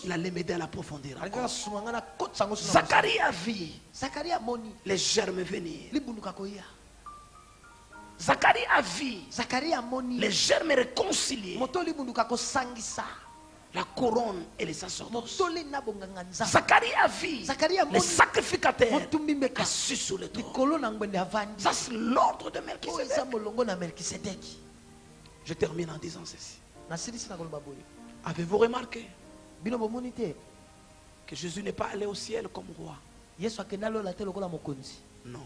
Il allait m'aider à l'approfondir. Zacharie a vu les germes venir. Zacharie a vu les germes réconciliés. La couronne et les sacerdoces. Zacharie a vu les sacrificateurs assis sur le trône. Ça c'est l'ordre de Melchisedec. Je termine en disant ceci. Avez-vous remarqué que Jésus n'est pas allé au ciel comme roi? Non.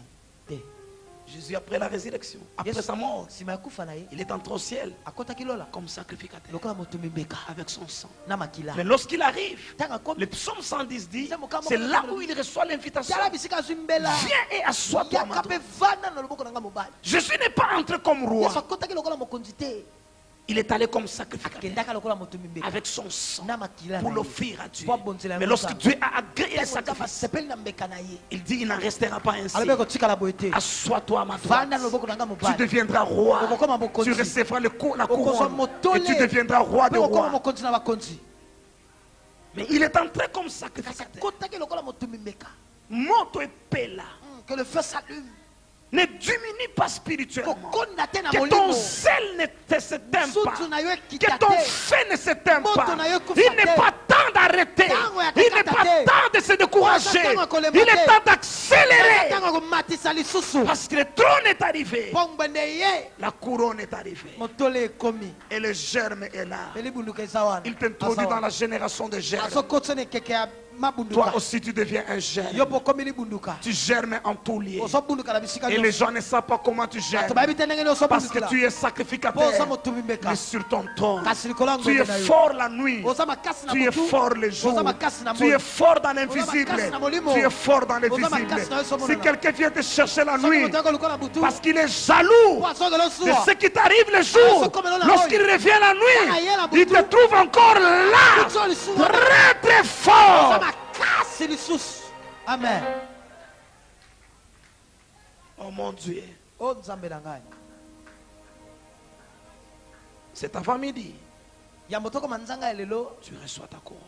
Jésus, après la résurrection, après sa mort, il est entré au ciel comme sacrificateur avec son sang. Mais lorsqu'il arrive, le psaume 110 dit, c'est là où il reçoit l'invitation. Viens et assois-toi. Jésus n'est pas entré comme roi. Il est allé comme sacrificateur avec son sang pour l'offrir à Dieu. Mais lorsque Dieu a agréé le sacrifice, il dit il n'en restera pas ainsi. Assois-toi à ma droite. Tu deviendras roi. Tu recevras la couronne et tu deviendras roi de rois. Mais il est entré comme sacrificateur. Monte et pela. Que le feu s'allume. Ne diminue pas spirituellement. Que ton zèle ne s'éteint pas. Que ton fait ne s'éteint pas. Il n'est pas temps d'arrêter. Il n'est pas temps de se décourager. Il est temps d'accélérer. Parce que le trône est arrivé. La couronne est arrivée. Et le germe est là. Il t'introduit dans la génération des germes. Toi aussi tu deviens un germe. Tu germes en tout lieu. Et les gens ne savent pas comment tu germes. Parce que tu es sacrificateur. Mais sur ton trône, tu es fort la nuit. Tu es fort le jour. Tu es fort dans l'invisible. Tu es fort dans l'invisible. Si quelqu'un vient te chercher la nuit parce qu'il est jaloux de ce qui t'arrive le jour, lorsqu'il revient la nuit, il te trouve encore là, très très fort. Amen. Oh mon Dieu. Cet avant-midi, tu reçois ta couronne.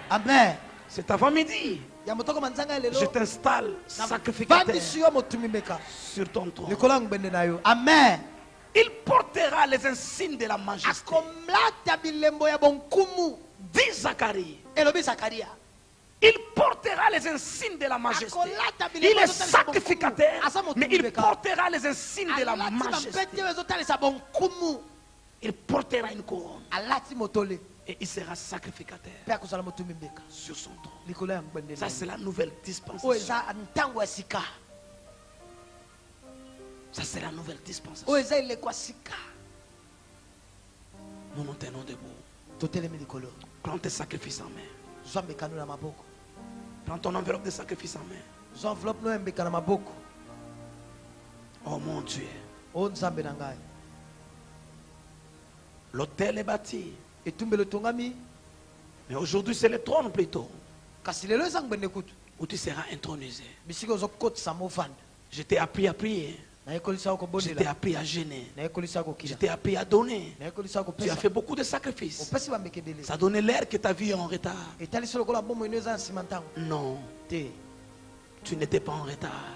Amen. Cet avant-midi, je t'installe sacrificateur sur ton trône. Amen. Il portera les insignes de la majesté. Dit Zacharie. Il portera les insignes de la majesté. Il est sacrificateur, mais il portera les insignes de la majesté. Il portera une couronne. Et il sera sacrificateur sur son trône. Ça c'est la nouvelle dispensation. Ça c'est la nouvelle dispensation. Nous nous tenons debout. Prends tes sacrifices en main. Prends ton enveloppe de sacrifice en main. Oh mon Dieu. L'autel est bâti. Mais aujourd'hui c'est le trône plutôt où tu seras intronisé. Je t'ai appris à prier. Je t'ai appris à gêner. Je t'ai appris à donner. Tu as fait beaucoup de sacrifices. Ça a donné l'air que ta vie est en retard. Non. Tu n'étais pas en retard.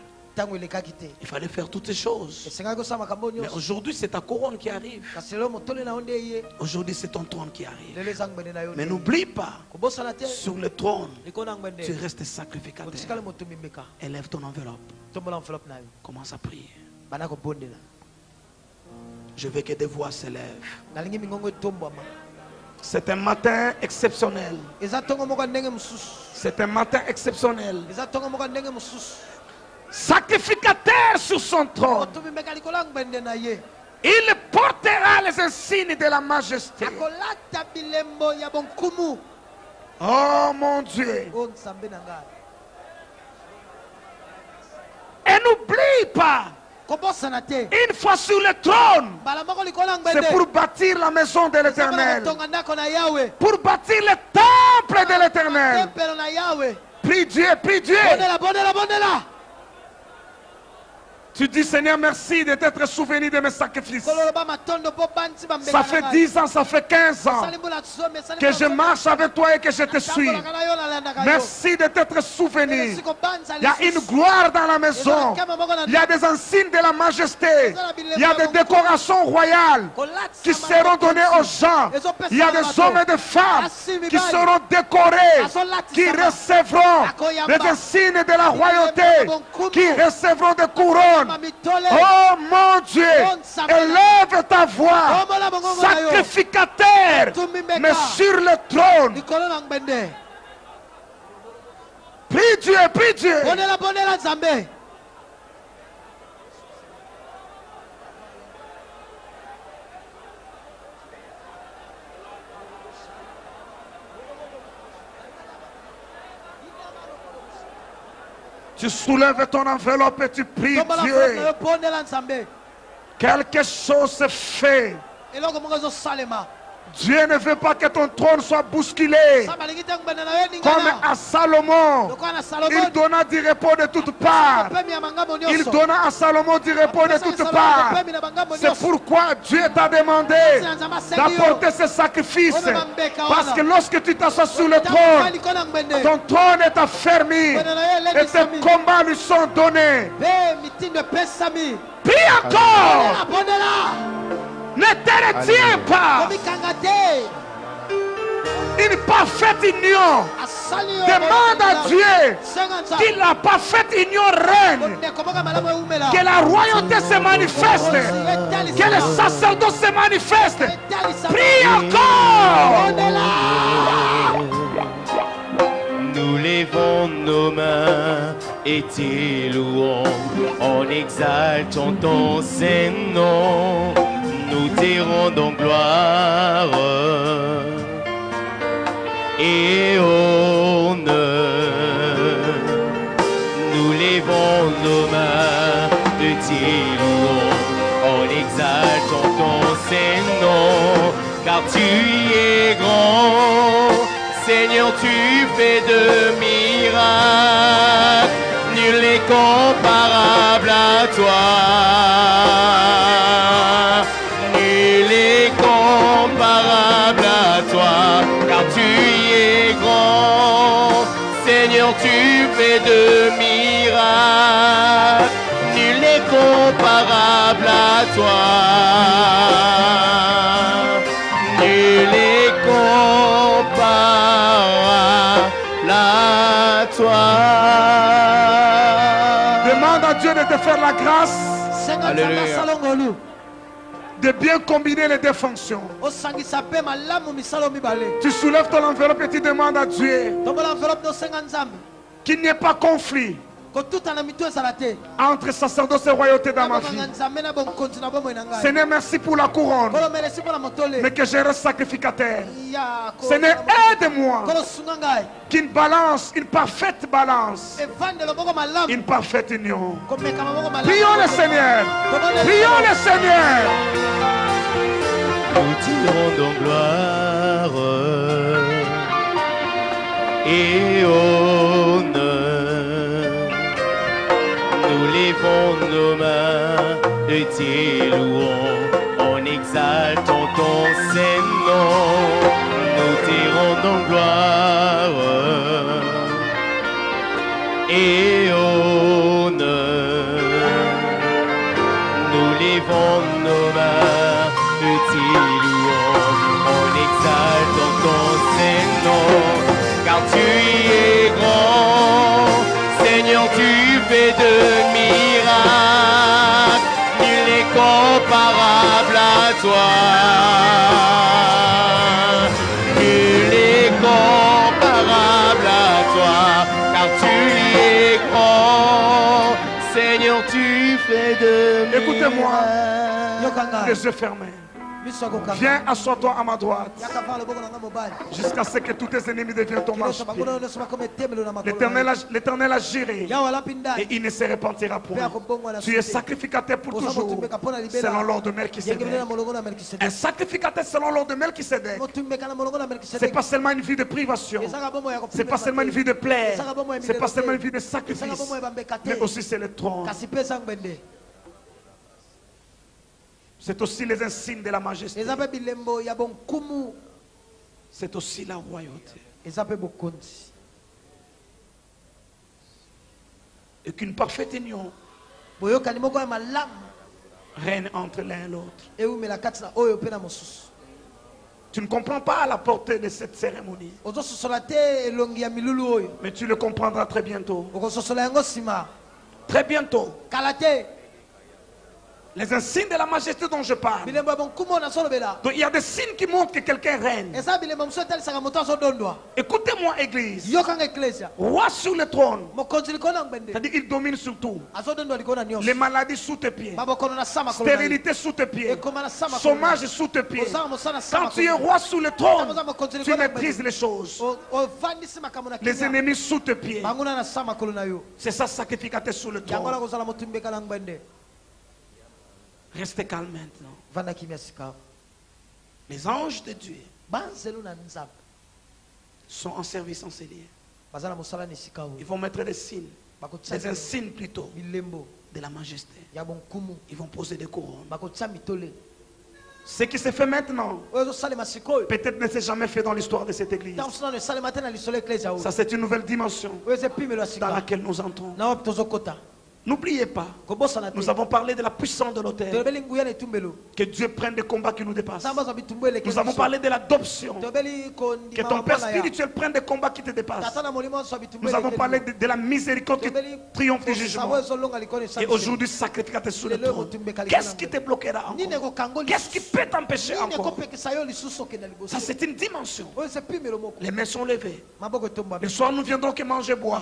Il fallait faire toutes ces choses. Mais aujourd'hui c'est ta couronne qui arrive. Aujourd'hui c'est ton trône qui arrive. Mais n'oublie pas, sur le trône, tu restes sacrificateur. Élève ton enveloppe. Commence à prier. Je veux que des voix s'élèvent. C'est un matin exceptionnel. C'est un matin exceptionnel. Sacrificateur sur son trône. Il portera les insignes de la majesté. Oh mon Dieu. Et n'oublie pas, une fois sur le trône, c'est pour bâtir la maison de l'Éternel. Pour bâtir le temple de l'Éternel. Prie Dieu, prie Dieu. Tu dis, Seigneur, merci de t'être souvenu de mes sacrifices. Ça fait 10 ans, ça fait 15 ans que je marche avec toi et que je te suis. Merci de t'être souvenu. Il y a une gloire dans la maison. Il y a des insignes de la majesté. Il y a des décorations royales qui seront données aux gens. Il y a des hommes et des femmes qui seront décorés, qui recevront les insignes de la royauté, qui recevront des couronnes. Oh mon Dieu, élève ta voix, sacrificateur, mais sur le trône. Prie Dieu, prie Dieu. Tu soulèves ton enveloppe et tu pries Dieu. Quelque chose se fait. Dieu ne veut pas que ton trône soit bousculé. Comme à Salomon, il donna du repos de toutes parts. Il donna à Salomon du repos de toutes parts. C'est pourquoi Dieu t'a demandé d'apporter ce sacrifice. Parce que lorsque tu t'assois sur le trône, ton trône est affermi et tes combats lui sont donnés. Prie encore. Ne te retiens pas. Une parfaite union. Demande à Dieu que la parfaite union règne. Que la royauté se manifeste. Que le sacerdoce se manifeste. Prie encore. Nous levons nos mains et t'élouons en exaltant ton Saint-Nom. Nous te rendons gloire et honneur. Nous levons nos mains et t'élouons en exaltant ton Saint-Nom. Car tu es grand, Seigneur, tu fais de miracles, nul n'est comparable à toi. Nul n'est comparable à toi, car tu es grand, Seigneur, tu fais de miracles, nul n'est comparable à toi. Nul n'est comparable à toi. Demande à Dieu de te faire la grâce. Alléluia. De bien combiner les deux fonctions. Tu soulèves ton enveloppe et tu demandes à Dieu qu'il n'y ait pas conflit entre sacerdoce et royauté dans ma vie. Seigneur, merci pour la couronne, mais que je reste sacrificateur. Seigneur, aide-moi qu'une balance, une parfaite balance, une parfaite union. Prions le Seigneur. Prions le Seigneur. Nous te rendons gloire et honneur. Nous levons nos mains et t'élouons en exaltant ton Saint-Nom. Nous te rendons gloire et honneur. Nous levons nos mains et t'élouons en exaltant ton Saint-Nom. Car tu es grand, Seigneur, tu fais de miracles, nul n'est comparable à toi. Nul n'est comparable à toi, car tu es grand, Seigneur, tu fais de miracles. Écoutez-moi, les yeux fermés. Viens, assois-toi à ma droite jusqu'à ce que tous tes ennemis deviennent ton marchepied. L'Éternel a géré et il ne se repentira point. Tu es sacrificateur pour toujours selon l'ordre de Melchisédek. Un sacrificateur selon l'ordre de Melchisédek. Ce n'est pas seulement une vie de privation, ce n'est pas seulement une vie de plaie, ce n'est pas seulement une vie de sacrifice, mais aussi c'est le trône. C'est aussi les insignes de la majesté. C'est aussi la royauté. Et qu'une parfaite union règne entre l'un et l'autre. Tu ne comprends pas la portée de cette cérémonie, mais tu le comprendras très bientôt. Très bientôt. Les insignes de la majesté dont je parle. Donc il y a des signes qui montrent que quelqu'un règne. Écoutez-moi, Église. Roi sur le trône. C'est-à-dire il domine sur tout. Les maladies sous tes pieds. Stérilité sous tes pieds. Chômage sous tes pieds. Quand tu es roi sur le trône, tu maîtrises les choses. Les ennemis sous tes pieds. C'est ça, sacrificateur sur le trône. Restez calme maintenant. Les anges de Dieu sont en service en ces lieux. Ils vont mettre des signes, des insignes plutôt, de la majesté. Ils vont poser des couronnes. Ce qui se fait maintenant, peut-être ne s'est jamais fait dans l'histoire de cette église. Ça, c'est une nouvelle dimension dans laquelle nous entrons. N'oubliez pas, nous avons parlé de la puissance de l'autel. Que Dieu prenne des combats qui nous dépassent. Nous avons parlé de l'adoption. Que ton Père spirituel prenne des combats qui te dépassent. Nous avons parlé de la miséricorde qui triomphe du jugement. Et aujourd'hui, sacrificateur sur le trône. Qu'est-ce qui te bloquera encore? Qu'est-ce qui peut t'empêcher encore? Ça, c'est une dimension. Les mains sont levées. Le soir, nous viendrons que manger, boire.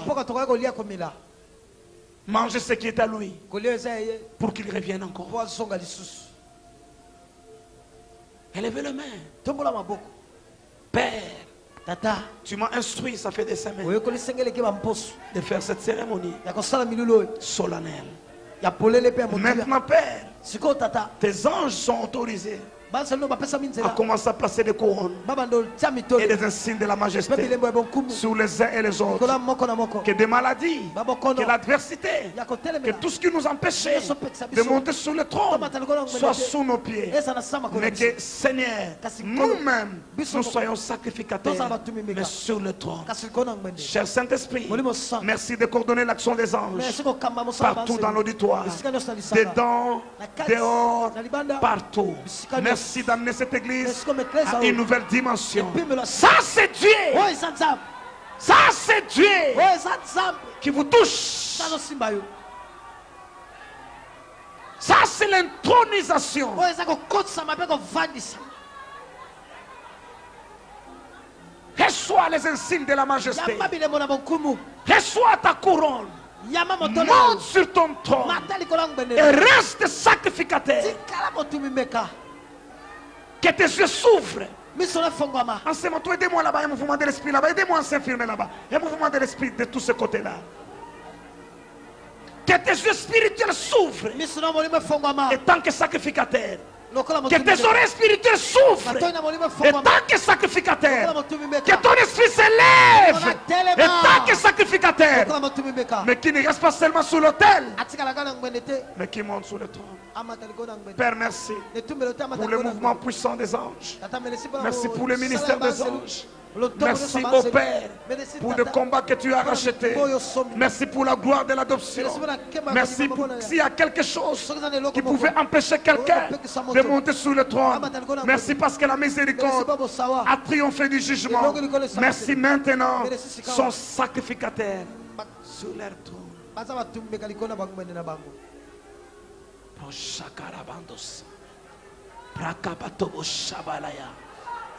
Manger ce qui est à lui pour qu'il revienne encore. Élevez les mains. Père, tu m'as instruit, ça fait des semaines, de faire cette cérémonie solennelle. Maintenant, Père, tes anges sont autorisés à commencer à placer des couronnes et des insignes de la majesté sur les uns et les autres. Que des maladies, que l'adversité, que tout ce qui nous empêchait de monter sur le trône soit sous nos pieds. Mais que, Seigneur, nous-mêmes, nous soyons sacrificateurs, mais sur le trône. Cher Saint-Esprit, merci de coordonner l'action des anges partout dans l'auditoire, dedans, dehors, partout. Merci d'amener cette église à une nouvelle dimension. Ça, c'est Dieu. Ça, c'est Dieu qui vous touche. Ça, c'est l'intronisation. Reçois les insignes de la majesté. Reçois ta couronne. Monte sur ton trône et reste sacrificateur. Que tes yeux s'ouvrent. Enseigne-moi, aidez-moi là-bas, un mouvement de l'esprit là-bas, aidez-moi à s'infirmer là-bas, un mouvement de l'esprit de tous ces côtés-là. Que tes yeux spirituels s'ouvrent et tant que sacrificateur. Que tes oreilles spirituelles s'ouvrent et tant que sacrificateur. Que ton esprit s'élève et tant que sacrificateur. Mais qui ne reste pas seulement sur l'autel, mais qui monte sur le trône. Père, merci pour le mouvement puissant des anges. Merci pour le ministère des anges. Merci, mon Père, pour le combat que tu as racheté. Merci pour la gloire de l'adoption. Merci pour s'il y a quelque chose qui pouvait empêcher quelqu'un de monter sur le trône. Merci parce que la miséricorde a triomphé du jugement. Merci maintenant, son sacrificateur sur leur trône.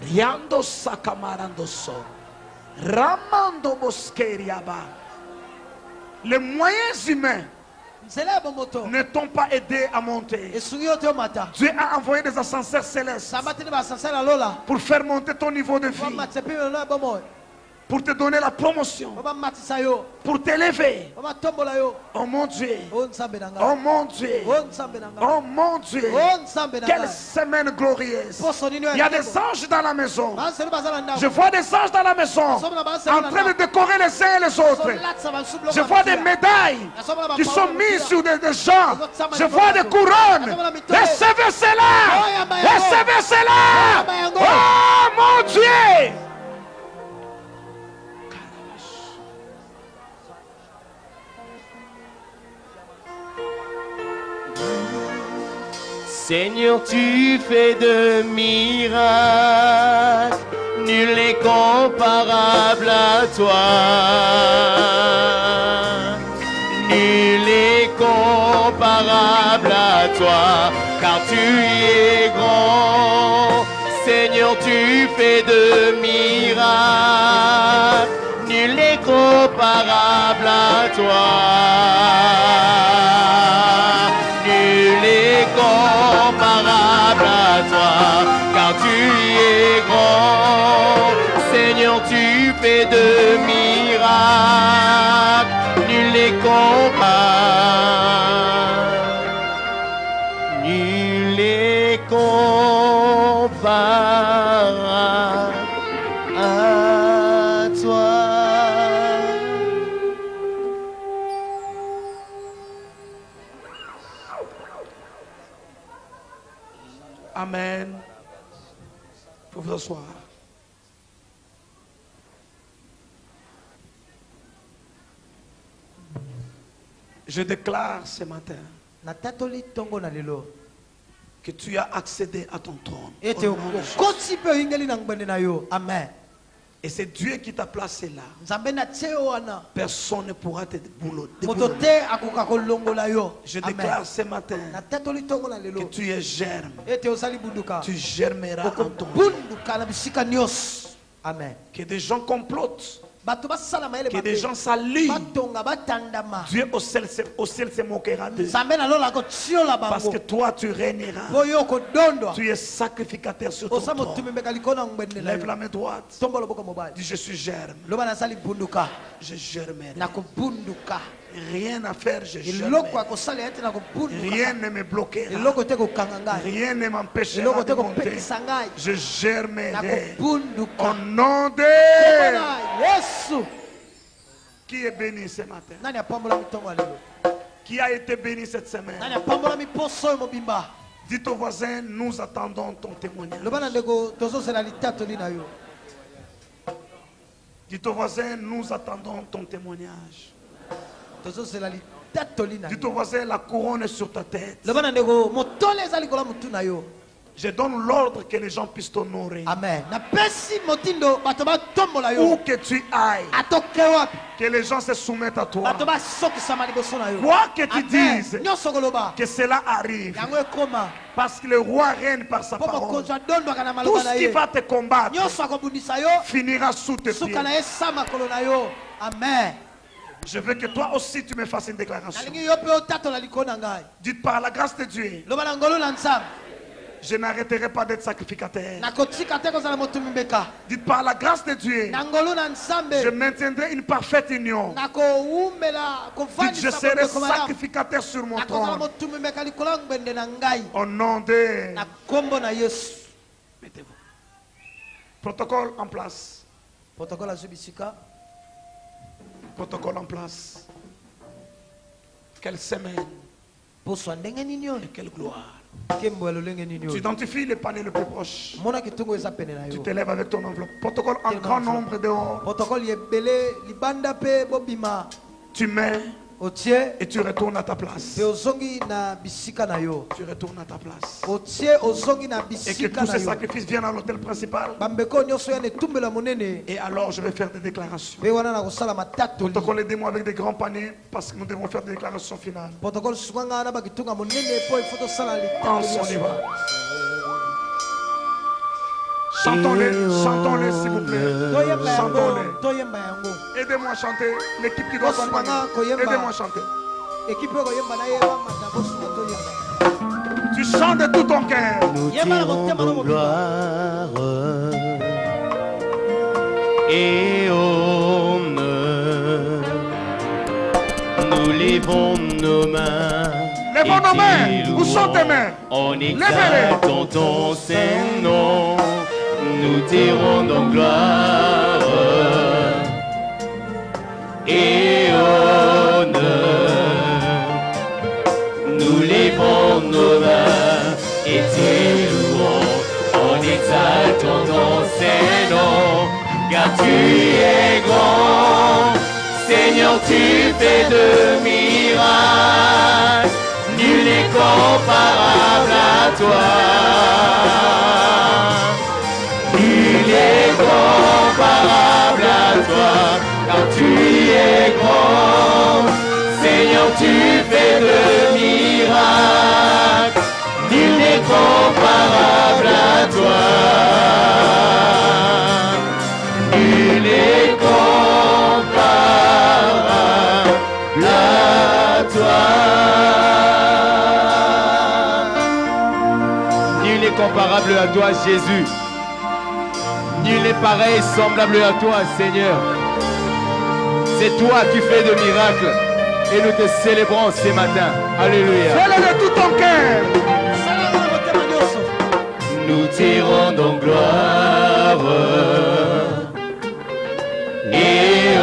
Riando sakamarando so, ramando boskeriaba. Les moyens humains ne t'ont pas aidé à monter. Dieu a envoyé des ascenseurs célestes pour faire monter ton niveau de vie. pour te donner la promotion, pour t'élever. Oh mon Dieu, oh mon Dieu, oh mon Dieu, quelle semaine glorieuse. Il y a des anges dans la maison. Je vois des anges dans la maison en train de décorer les uns et les autres. Je vois des médailles qui sont mises sur des gens. Je vois des couronnes. Recevez cela, recevez cela. Oh mon Dieu. Seigneur, tu fais de miracles, nul n'est comparable à toi. Nul n'est comparable à toi, car tu es grand. Seigneur, tu fais de miracles, nul n'est comparable à toi. Nul n'est comparable à toi, car tu es grand. Seigneur, tu fais de miracles, nul n'est comparable. Nul n'est comparable à toi. Amen. Pour vous asseoir. Je déclare ce matin que tu as accédé à ton trône. Amen. Et c'est Dieu qui t'a placé là. Personne ne pourra te déboulonner. Je déclare ce matin que tu es germe. Tu germeras en ton Dieu. Amen. Que des gens complotent. Que des gens s'allient. Dieu au ciel se moquera d'eux. Parce que toi tu régneras. Tu es sacrificateur sur ton trône. Lève la main droite. Dis je suis germe. Je germerai. Rien à faire, je germerai. Rien ne me bloquera. Rien ne m'empêchera de monter. Je germerai. Au nom de qui est béni ce matin? Qui a été béni cette semaine? Dis au voisin, nous attendons ton témoignage. Dis au voisin, nous attendons ton témoignage. Dis au voisin, la couronne est sur ta tête. Je donne l'ordre que les gens puissent t'honorer. Amen. Où que tu ailles, que les gens se soumettent à toi. Quoi que tu dises, que cela arrive. Parce que le roi règne par sa parole. Tout ce qui va te combattre finira sous tes pieds. Amen. Je veux que toi aussi tu me fasses une déclaration. Dites par la grâce de Dieu, je n'arrêterai pas d'être sacrificateur. Dites par la grâce de Dieu, je maintiendrai une parfaite union. Dites je serai sacrificateur sur mon trône. Au nom de... Mettez-vous. Protocole en place. Protocole en place. Quelle semaine et quelle gloire. Tu identifies le panier le plus proche. Tu t'élèves avec ton enveloppe. Protocole en grand nombre dehors. Tu mets et tu retournes à ta place. Tu retournes à ta place. Et que tous ces sacrifices viennent à l'hôtel principal. Et alors je vais faire des déclarations. Protocole, aidez-moi avec des grands paniers parce que nous devons faire des déclarations finales. On y va. Chantons-les, chantons-les s'il vous plaît. Chantons-les. Aidez-moi à chanter. L'équipe qui doit accompagner. Aidez-moi à chanter. Tu chantes de tout ton cœur. Nous te rendons gloire et levons nos mains. Levons nos mains. Où sont tes mains? En exaltant ton Saint-Nom, nous te rendons gloire et honneur. Nous levons nos mains et te louons en exaltant ton Saint-Nom, car tu es grand. Seigneur, tu fais de miracles, nul n'est comparable à toi. Nul n'est comparable à toi, car tu es grand. Seigneur, tu fais de miracles, nul n'est comparable à toi. Nul n'est comparable à toi. Nul n'est comparable à toi, Jésus. Nul n'est pareil, semblable à toi, Seigneur. C'est toi qui fais de miracles et nous te célébrons ce matin. Alléluia. Fais-le de tout ton cœur. Nous te rendons gloire et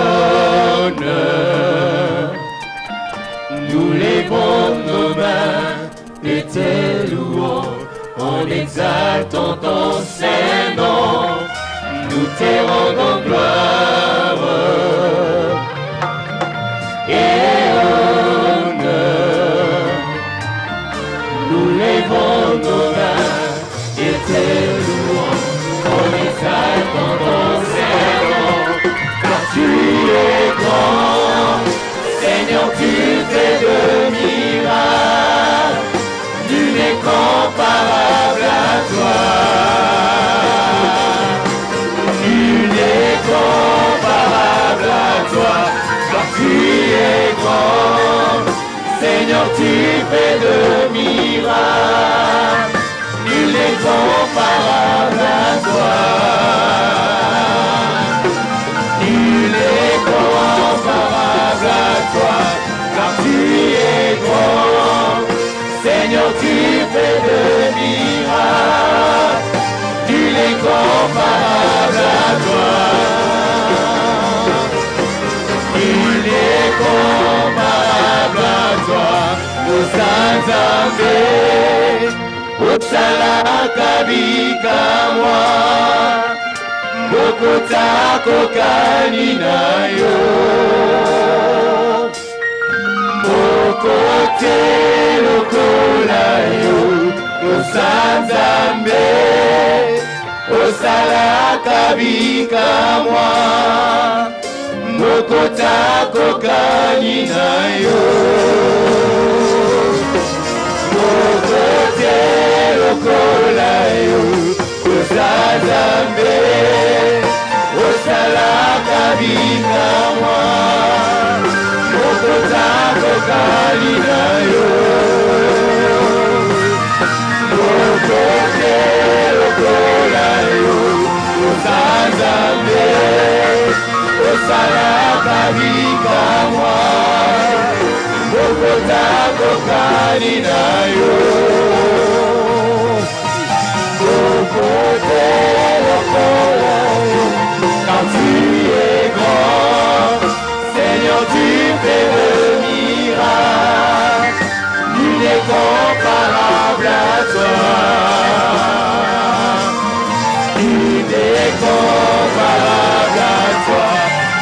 honneur. Nous levons nos mains et te louons en exaltant ton Saint-Nom. Nous te rendons gloire et honneur. Nous levons nos mains et te louons en exaltant ton Saint-Nom, car tu es grand. Seigneur, tu fais de miracles, nul n'est comparable à toi. Nul n'est comparable à toi, car tu es grand. Seigneur, tu fais de miracles, nul n'est comparable à toi. Nul n'est comparable à toi, car tu es grand. Seigneur, tu fais de miracles, nul n'est comparable à toi. Nul n'est comparable à toi. Osanzambe, Otsalaka bikamwa, Bokotako kaninayo, Bokote lokolayo, Osanzambe, Otsalaka bikamwa, Bokotako kaninayo. Bokote lokolayo, Osanzambe, Osalaka bikamwa, Bokotako kaninayo. Bokote lokolayo, Osanzambe, Osalaka bikamwa, Bokotako kaninayo. Bokote lokolayo, car tu es grand. Seigneur, tu fais de miracles, nul n'est comparable à toi. Nul n'est comparable à toi,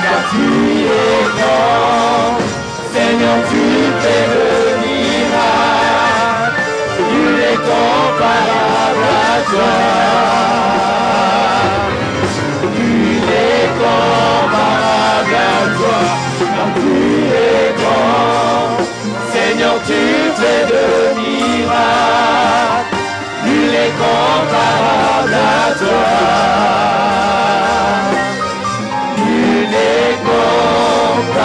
car tu es grand. Seigneur, tu fais de miracles, nul n'est comparable à toi. Nul n'est comparable à toi, car tu es grand. Seigneur, tu fais de miracles, nul n'est comparable à toi. Nul n'est comparable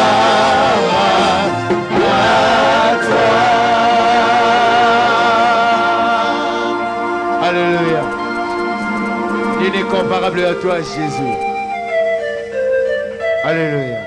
à toi. Alléluia. Il est comparable à toi, Jésus. Alléluia.